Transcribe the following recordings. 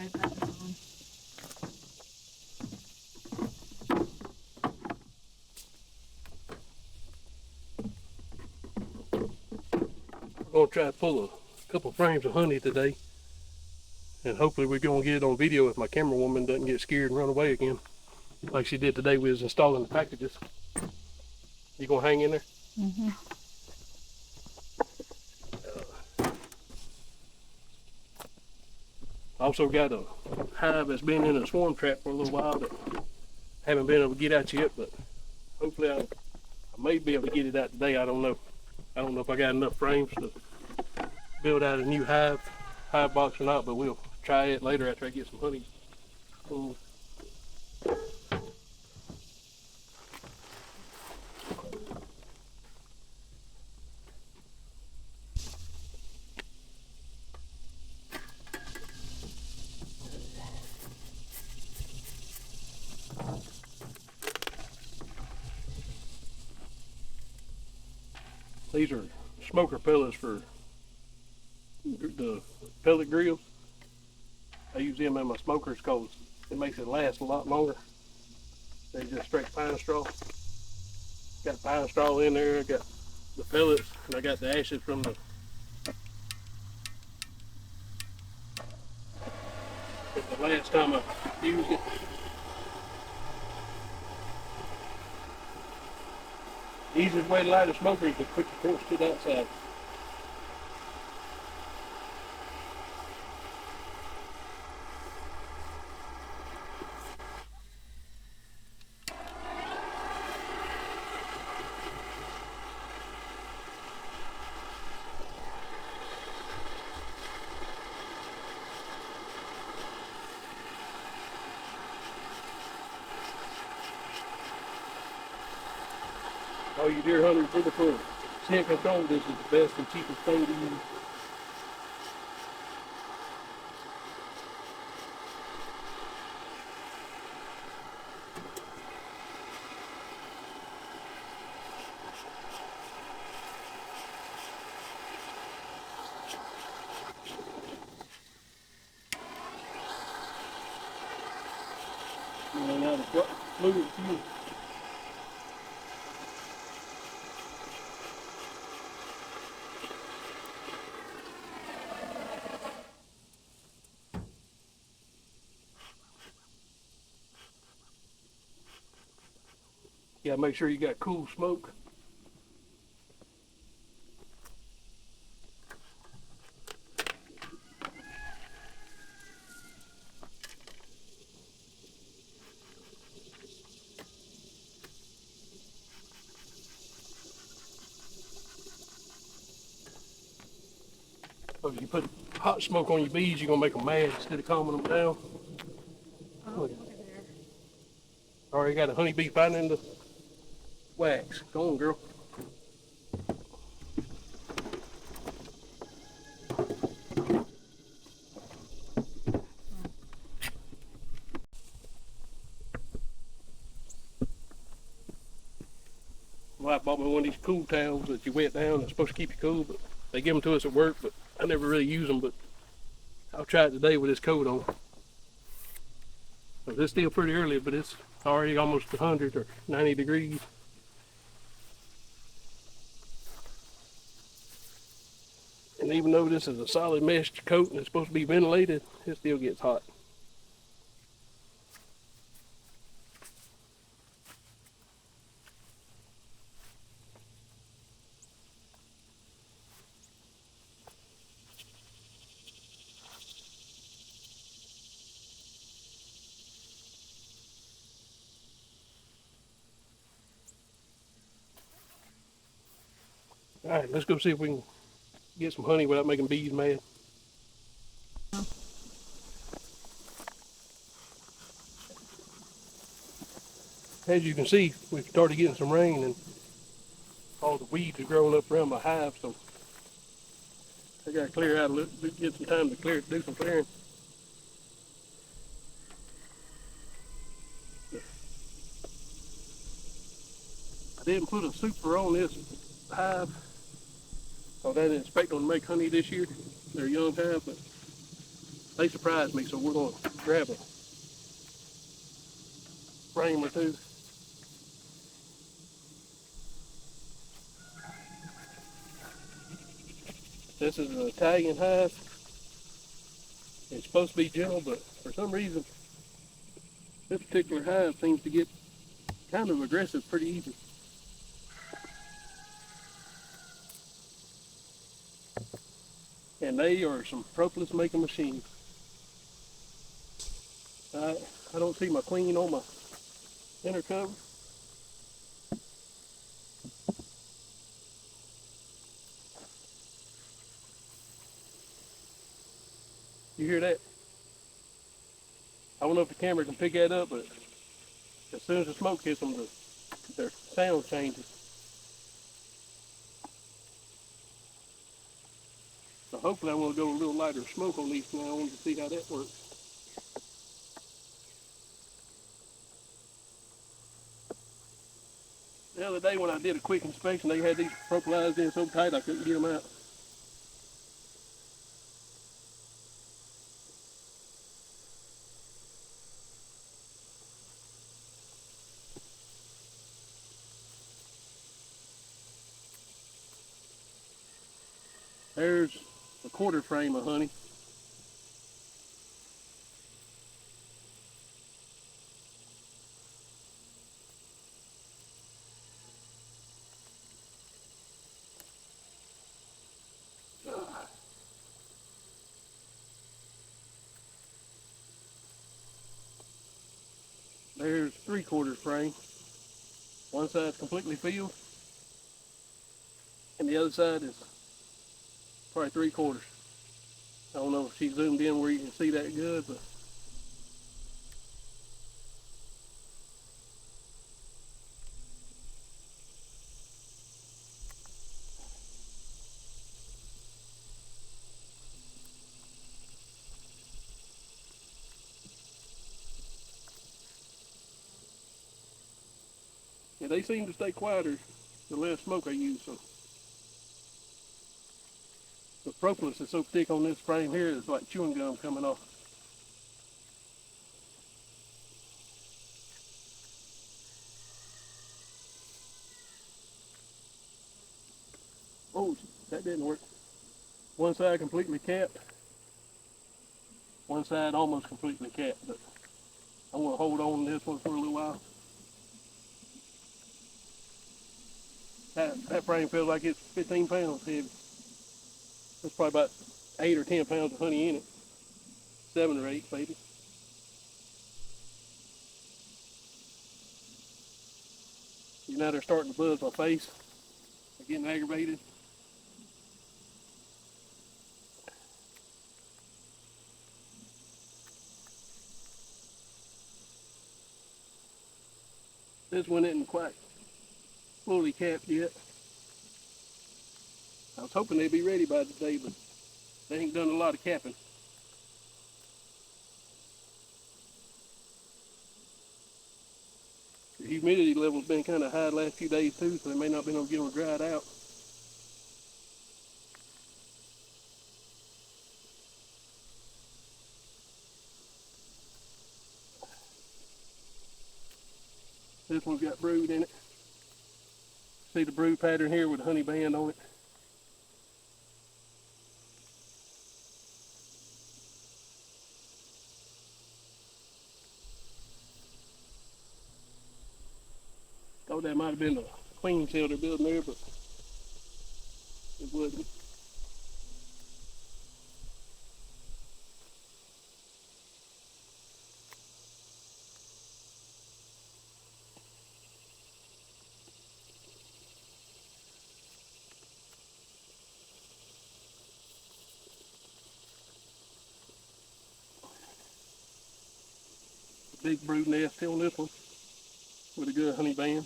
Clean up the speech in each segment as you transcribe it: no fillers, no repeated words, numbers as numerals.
I've got it on. I'm gonna try to pull a couple frames of honey today, and hopefully we're gonna get it on video if my camera woman doesn't get scared and run away again, like she did today. We was installing the packages. You gonna hang in there? Mm-hmm. I also got a hive that's been in a swarm trap for a little while that haven't been able to get out yet, but hopefully I may be able to get it out today. I don't know. I don't know if I got enough frames to build out a new hive box or not, but we'll try it later after I get some honey. These are smoker pellets for the pellet grills. I use them in my smokers because it makes it last a lot longer. They're just straight pine straw. Got pine straw in there, I got the pellets, and I got the ashes from the last time I used it. The easiest way to light a smoker is to put your torch to the outside. All you deer hunters looking for scent control, this is the best and cheapest thing to use. And now the fluid fuel. You gotta make sure you got cool smoke. So if you put hot smoke on your bees, you're gonna make them mad instead of calming them down. Oh, look at there. Already got a honeybee finding the wax. Go on, girl. Wife bought me one of these cool towels that you wet down. It's supposed to keep you cool, but they give them to us at work, but I never really use them, but I'll try it today with this coat on. So it's still pretty early, but it's already almost 100 or 90 degrees. And even though this is a solid mesh coat and it's supposed to be ventilated, it still gets hot. All right, let's go see if we can get some honey without making bees mad. As you can see, we've started getting some rain and all the weeds are growing up around my hive, so I gotta clear out a little, get some time to do some clearing. I didn't put a super on this hive, so I didn't expect them to make honey this year. They're young hive, but They surprised me, so we're going to grab a frame or two. This is an Italian hive. It's supposed to be gentle, but for some reason, this particular hive seems to get kind of aggressive pretty easy. And they are some propolis making machines. I don't see my queen on my inner cover. You hear that? I don't know if the camera can pick that up, but as soon as the smoke hits them, their sound changes. So hopefully I'm going to go a little lighter smoke on these now on to see how that works. The other day when I did a quick inspection, they had these propolized in so tight I couldn't get them out. There's a quarter frame of honey. There's 3/4 frame. One side's completely filled, and the other side is probably 3/4. I don't know if she zoomed in where you can see that good, but yeah, they seem to stay quieter the less smoke I use. So the propolis is so thick on this frame here, it's like chewing gum coming off. Oh, that didn't work. One side completely capped, one side almost completely capped, but I'm going to hold on to this one for a little while. That frame feels like it's 15 pounds heavy. There's probably about 8 or 10 pounds of honey in it. 7 or 8 maybe. You know they're starting to buzz my face. They're getting aggravated. This one isn't quite fully capped yet. I was hoping they'd be ready by today, but they ain't done a lot of capping. The humidity level's been kind of high the last few days too, so they may not be able to get them dried out. This one's got brood in it. See the brood pattern here with the honey band on it. Thought that might have been the queen cell they're building there, but it wasn't. Big brood nest on this one with a good honey band.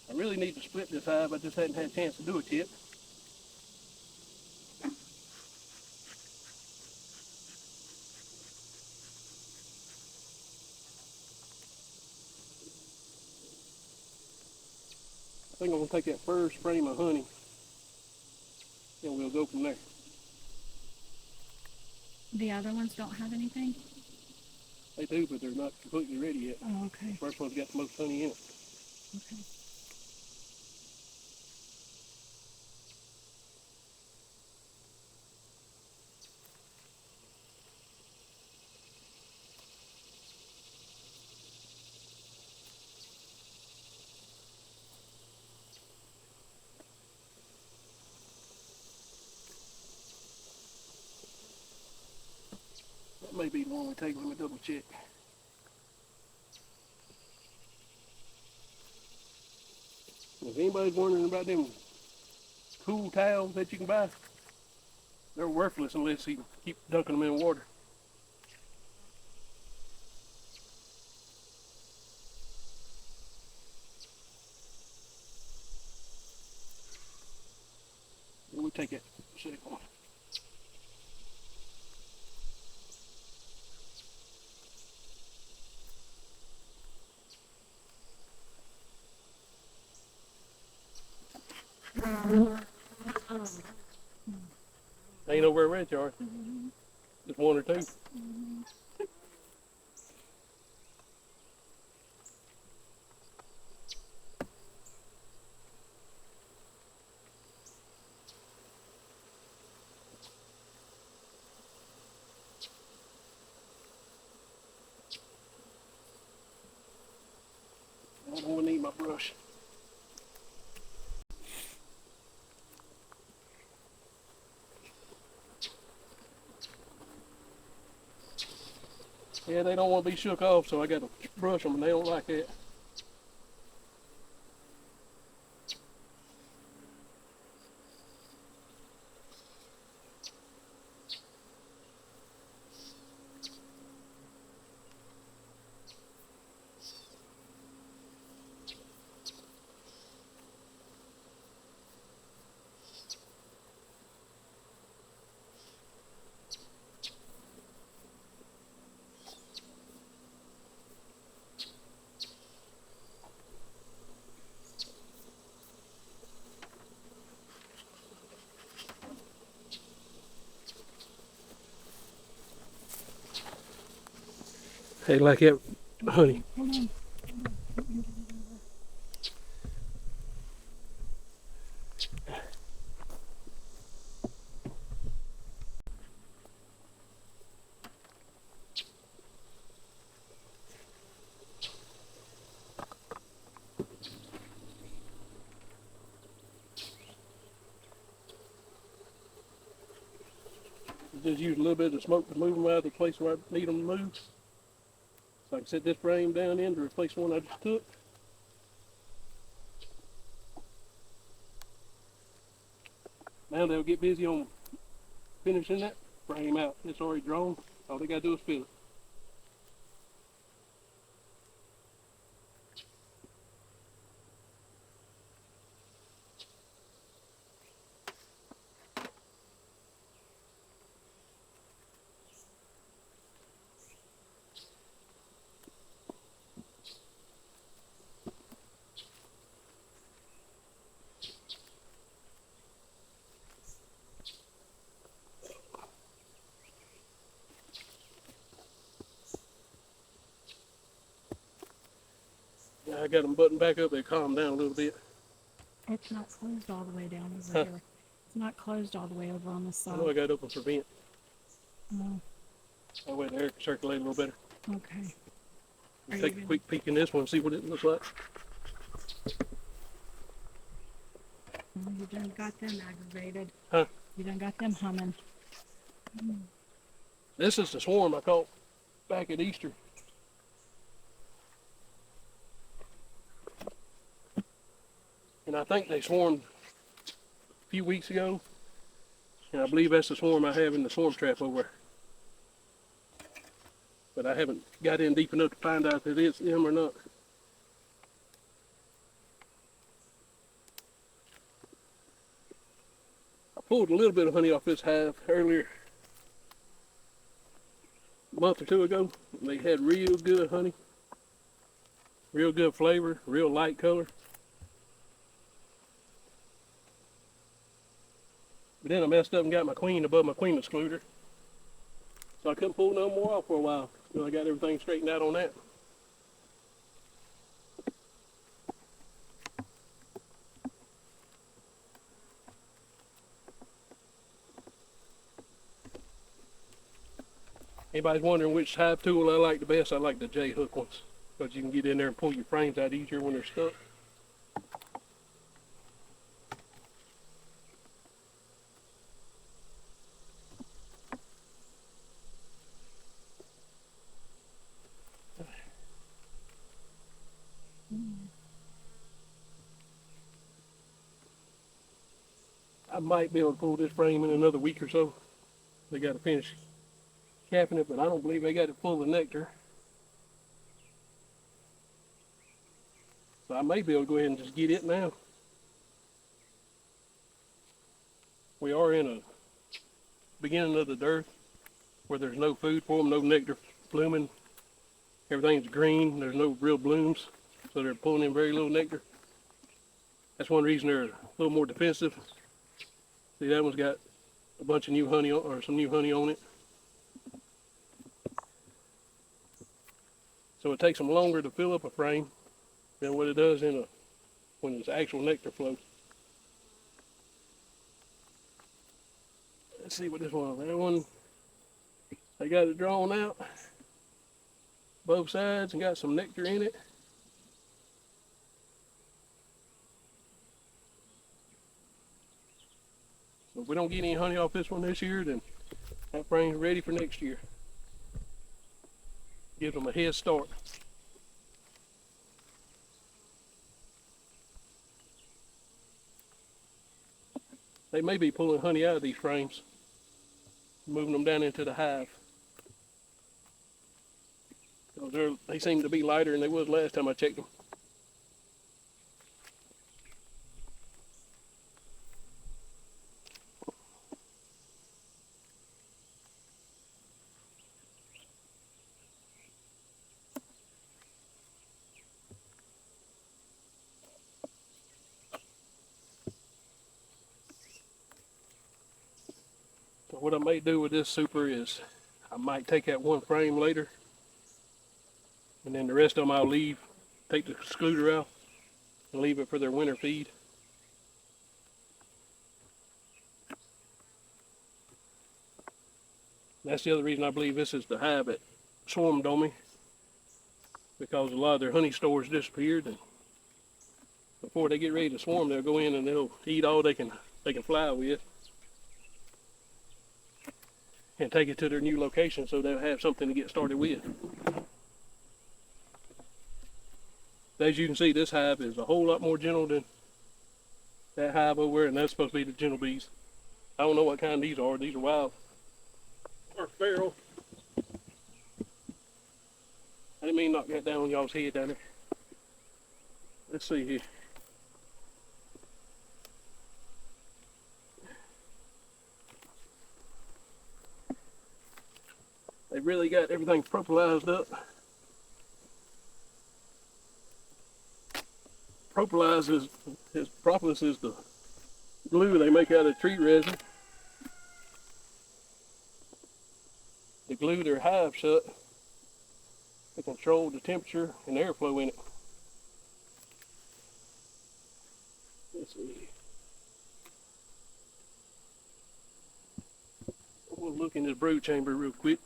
I really need to split this hive. I just hadn't had a chance to do it yet. I think I'm gonna take that first frame of honey and we'll go from there. The other ones don't have anything? They do, but they're not completely ready yet. Oh, okay. The first one's got the most honey in it. Okay. That may be the one we take. Let me double check. If anybody's wondering about them cool towels that you can buy, they're worthless unless you keep dunking them in water. We'll take that second one. Ain't nowhere red jar. Just one or two. I don't need my brush. Yeah, they don't want to be shook off, so I got to brush them, and they don't like that. Hey, like that honey. Hold on. Just use a little bit of smoke to move them out of the place where I need them to move. So I can set this frame down in to replace the one I just took. Now they'll get busy on finishing that frame out. It's already drawn. All they gotta do is fill it. Now I got them buttoned back up. They calm down a little bit. It's not closed all the way down over Huh. here. It's not closed all the way over on the I know I side. got it open for vent. Oh, That way the air can circulate a little better. okay. Are We'll you take a gonna- quick peek in this one and see what it looks like. You done got them aggravated. Huh? You done got them humming. This is the swarm I caught back at Easter. And I think they swarmed a few weeks ago. And I believe that's the swarm I have in the swarm trap over there. But I haven't got in deep enough to find out if it is them or not. I pulled a little bit of honey off this hive earlier, a month or two ago. They had real good honey, real good flavor, real light color. But then I messed up and got my queen above my queen excluder. So I couldn't pull no more off for a while until I got everything straightened out on that. Anybody's wondering which hive tool I like the best, I like the J hook ones. Because you can get in there and pull your frames out easier when they're stuck. I might be able to pull this frame in another week or so. They got to finish capping it, but I don't believe they got it full of nectar. So I may be able to go ahead and just get it now. We are in a beginning of the dearth where there's no food for them, no nectar blooming. Everything's green, there's no real blooms, so they're pulling in very little nectar. That's one reason they're a little more defensive. See, that one's got a bunch of new honey on, or some new honey on it. So it takes them longer to fill up a frame than what it does when it's actual nectar flow. Let's see what this one, that one, they got it drawn out both sides and got some nectar in it. So if we don't get any honey off this one this year, then that frame's ready for next year. Gives them a head start. They may be pulling honey out of these frames, moving them down into the hive. They seem to be lighter than they was last time I checked them. So what I may do with this super is I might take out one frame later, and then the rest of them I'll leave, take the excluder out, and leave it for their winter feed. That's the other reason I believe this is the hive that swarmed on me, because a lot of their honey stores disappeared, and before they get ready to swarm, they'll go in and they'll eat all they can fly with, and take it to their new location so they'll have something to get started with. As you can see, this hive is a whole lot more gentle than that hive over there, and that's supposed to be the gentle bees. I don't know what kind these are. These are wild or feral. I didn't mean to knock that down on y'all's head down there. Let's see here. They really got everything propolized up. Propolis is the glue they make out of tree resin to glue their hive shut to control the temperature and airflow in it. Let's see. We'll look in this brood chamber real quick.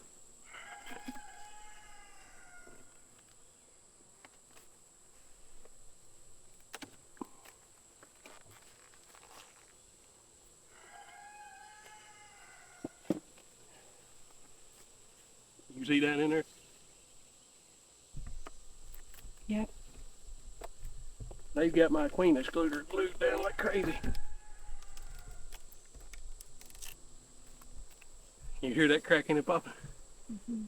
You see that in there? Yep. They've got my queen excluder glued down like crazy. You hear that cracking and popping? Mm-hmm.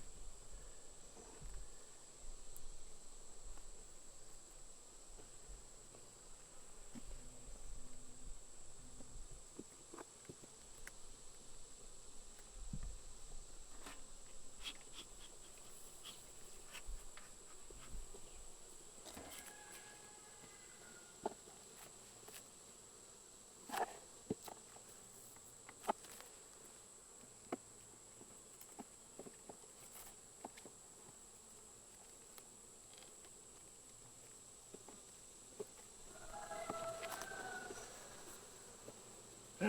They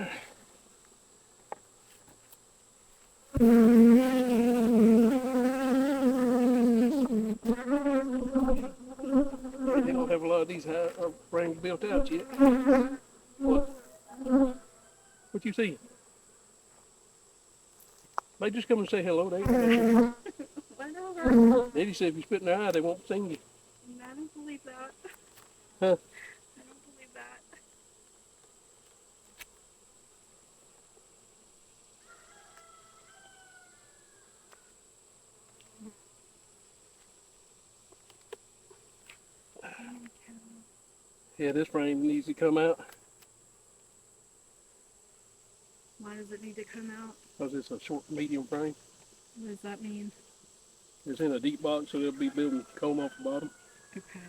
don't have a lot of these frames built out yet. What? What you see? They just come and say hello. They ain't Whatever. Daddy said if you spit in their eye, they won't sing you. I don't believe that. Huh? I don't believe that. Yeah, this frame needs to come out Why does it need to come out? because it's a short, medium frame. What does that mean? It's in a deep box, so they'll be building comb off the bottom. Okay.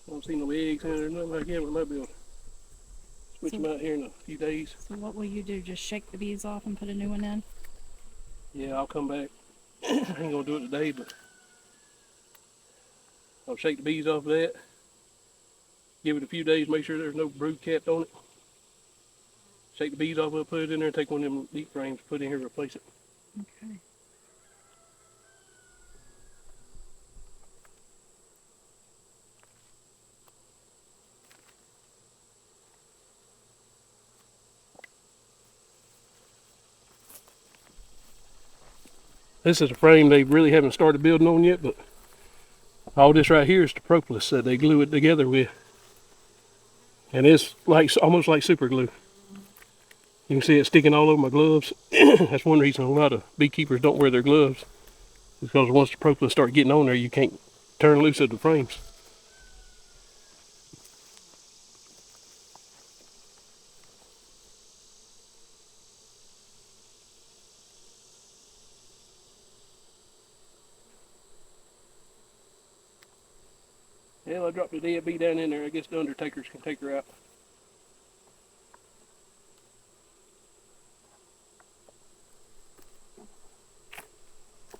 I don't see no eggs in it or nothing like that. We might be able to switch them out here in a few days. So what will you do? Just shake the bees off and put a new one in? Yeah, I'll come back. I ain't gonna do it today, but I'll shake the bees off of that. Give it a few days, make sure there's no brood capped on it. Shake the bees off of it, put it in there, and take one of them deep frames, put it in here, replace it. Okay. This is a frame they really haven't started building on yet, but all this right here is the propolis that they glue it together with. And it's like almost like super glue. You can see it sticking all over my gloves. That's one reason a lot of beekeepers don't wear their gloves. Because once the propolis start getting on there, you can't turn loose of the frames. Yeah, I dropped the dead bee down in there. I guess the undertakers can take her out.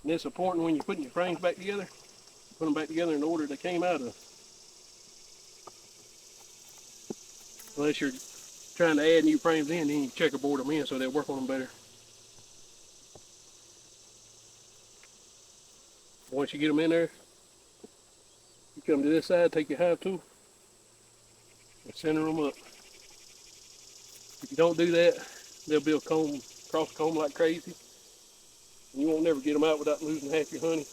And it's important when you're putting your frames back together, put them back together in the order they came out of. Unless you're trying to add new frames in, then you checkerboard them in so they'll work on them better. Once you get them in there, you come to this side, take your hive tool, and center them up. If you don't do that, they'll build comb, cross comb like crazy, and you won't never get them out without losing half your honey.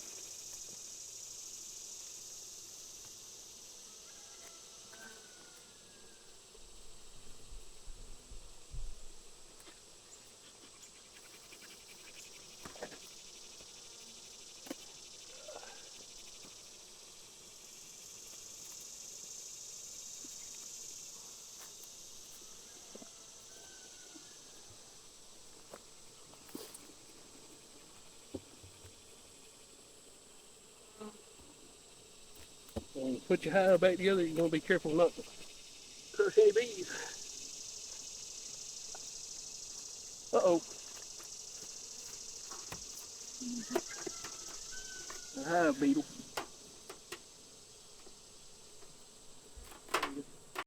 When you put your hive back together, you're going to be careful not to crush any bees. Uh-oh. A hive beetle.